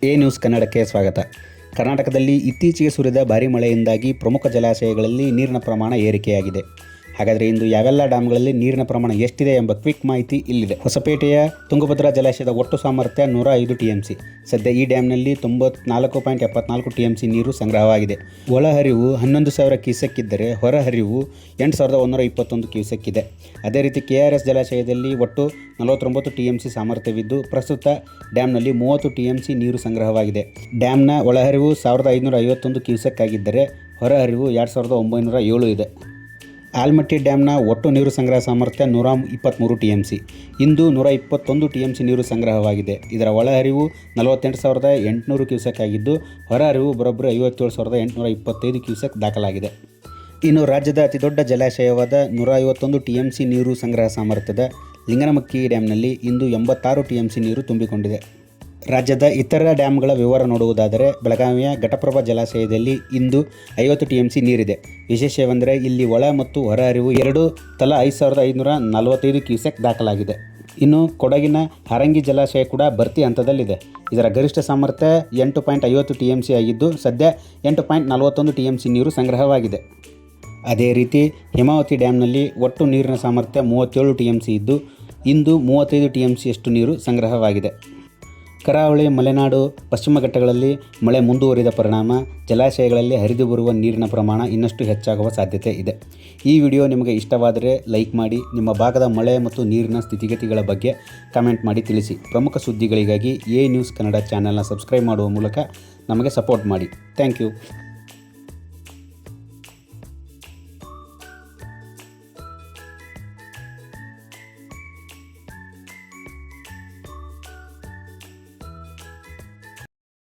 A news ಕನ್ನಡಕ್ಕೆ ಸ್ವಾಗತ. ಕರ್ನಾಟಕದಲ್ಲಿ ಇತ್ತೀಚೆಗೆ ಸುರಿದ ಭಾರೀ ಮಳೆಯಿಂದಾಗಿ ಪ್ರಮುಖ ಜಲಾಶಯಗಳಲ್ಲಿ ನೀರಿನ ಪ್ರಮಾಣ ಏರಿಕೆಯಾಗಿದೆ. ಹಾಗಾದರೆ ಇಂದು ಯಾವೆಲ್ಲ ಡ್ಯಾಮ್ಗಳಲ್ಲಿ ನೀರಿನ ಪ್ರಮಾಣ ಎಷ್ಟಿದೆ ಎಂಬ ಕ್ವಿಕ್ ಮಾಹಿತಿ ಇಲ್ಲಿದೆ. ಹೊಸಪೇಟೆಯ ತುಂಗಭದ್ರಾ ಜಲಾಶಯದ ಒಟ್ಟು ಸಾಮರ್ಥ್ಯ 105 TMC. ಸದ್ಯ ಈ ಡ್ಯಾಮ್ನಲ್ಲಿ 94.74 TMC ನೀರು ಸಂಗ್ರಹವಾಗಿದೆ. ಒಳಹರಿವು 11,000 ಕ್ಯೂಸೆಕ್ ಇದ್ದರೆ ಹೊರಹರಿವು 8,121 ಕ್ಯೂಸೆಕ್ ಇದೆ. ಅದೇ ರೀತಿ KRS ಜಲಾಶಯದಲ್ಲಿ ಒಟ್ಟು 49 TMC ಸಾಮರ್ಥ್ಯವಿದ್ದು ಪ್ರಸ್ತುತ ಡ್ಯಾಮ್ನಲ್ಲಿ 30 TMC ನೀರು ಸಂಗ್ರಹವಾಗಿದೆ. ಡ್ಯಾಮ್ನ ಒಳಹರಿವು 1,551 ಕ್ಯೂಸೆಕ್ ಆಗಿದ್ದರೆ ಹೊರಹರಿವು 2,907 ಇದೆ. ಆಲಮಟ್ಟಿ ಡ್ಯಾಮ್ನ ಒಟ್ಟು ನೀರು ಸಂಗ್ರಹ ಸಾಮರ್ಥ್ಯ 123 TMC. ಇಂದು 121 TMC ನೀರು ಸಂಗ್ರಹವಾಗಿದೆ. ಇದರ ಒಳಹರಿವು 48,800 ಕ್ಯೂಸೆಕ್ ಆಗಿದ್ದು ಹೊರಹರಿವು ಬರೋಬ್ಬರಿ 57,825 ಕ್ಯೂಸೆಕ್ ದಾಖಲಾಗಿದೆ. ಇನ್ನು ರಾಜ್ಯದ ಅತಿದೊಡ್ಡ ಜಲಾಶಯವಾದ 151 TMC ನೀರು ಸಂಗ್ರಹ ಸಾಮರ್ಥ್ಯದ ಲಿಂಗನಮಕ್ಕಿ ಡ್ಯಾಮ್ನಲ್ಲಿ ಇಂದು 86 TMC ನೀರು ತುಂಬಿಕೊಂಡಿದೆ. ರಾಜ್ಯದ ಇತರ ಡ್ಯಾಮ್ಗಳ ವಿವರ ನೋಡುವುದಾದರೆ ಬೆಳಗಾವಿಯ ಘಟಪ್ರಭಾ ಜಲಾಶಯದಲ್ಲಿ ಇಂದು 50 TMC ನೀರಿದೆ. ವಿಶೇಷವೆಂದರೆ ಇಲ್ಲಿ ಒಳ ಮತ್ತು ಹೊರಹರಿವು ಎರಡೂ ತಲಾ 5,545 ಕ್ಯೂಸೆಕ್ ದಾಖಲಾಗಿದೆ. ಇನ್ನು ಕೊಡಗಿನ ಹಾರಂಗಿ ಜಲಾಶಯ ಕೂಡ ಭರ್ತಿ ಹಂತದಲ್ಲಿದೆ. ಇದರ ಗರಿಷ್ಠ ಸಾಮರ್ಥ್ಯ 8.50 TMC ಆಗಿದ್ದು ಸದ್ಯ 8.41 TMC ನೀರು ಸಂಗ್ರಹವಾಗಿದೆ. ಅದೇ ರೀತಿ ಹೇಮಾವತಿ ಡ್ಯಾಮ್ನಲ್ಲಿ ಒಟ್ಟು ನೀರಿನ ಸಾಮರ್ಥ್ಯ 37 TMC ಇದ್ದು ಇಂದು 35 TMCಯಷ್ಟು ನೀರು ಸಂಗ್ರಹವಾಗಿದೆ. ಕರಾವಳಿ, ಮಲೆನಾಡು, ಪಶ್ಚಿಮ ಘಟ್ಟಗಳಲ್ಲಿ ಮಳೆ ಮುಂದುವರಿದ ಪರಿಣಾಮ ಜಲಾಶಯಗಳಲ್ಲಿ ಹರಿದು ಬರುವ ನೀರಿನ ಪ್ರಮಾಣ ಇನ್ನಷ್ಟು ಹೆಚ್ಚಾಗುವ ಸಾಧ್ಯತೆ ಇದೆ. ಈ ವಿಡಿಯೋ ನಿಮಗೆ ಇಷ್ಟವಾದರೆ ಲೈಕ್ ಮಾಡಿ, ನಿಮ್ಮ ಭಾಗದ ಮಳೆ ಮತ್ತು ನೀರಿನ ಸ್ಥಿತಿಗತಿಗಳ ಬಗ್ಗೆ ಕಮೆಂಟ್ ಮಾಡಿ ತಿಳಿಸಿ. ಪ್ರಮುಖ ಸುದ್ದಿಗಳಿಗಾಗಿ ಎ ನ್ಯೂಸ್ ಕನ್ನಡ ಚಾನೆಲ್ನ ಸಬ್ಸ್ಕ್ರೈಬ್ ಮಾಡುವ ಮೂಲಕ ನಮಗೆ ಸಪೋರ್ಟ್ ಮಾಡಿ. Thank you.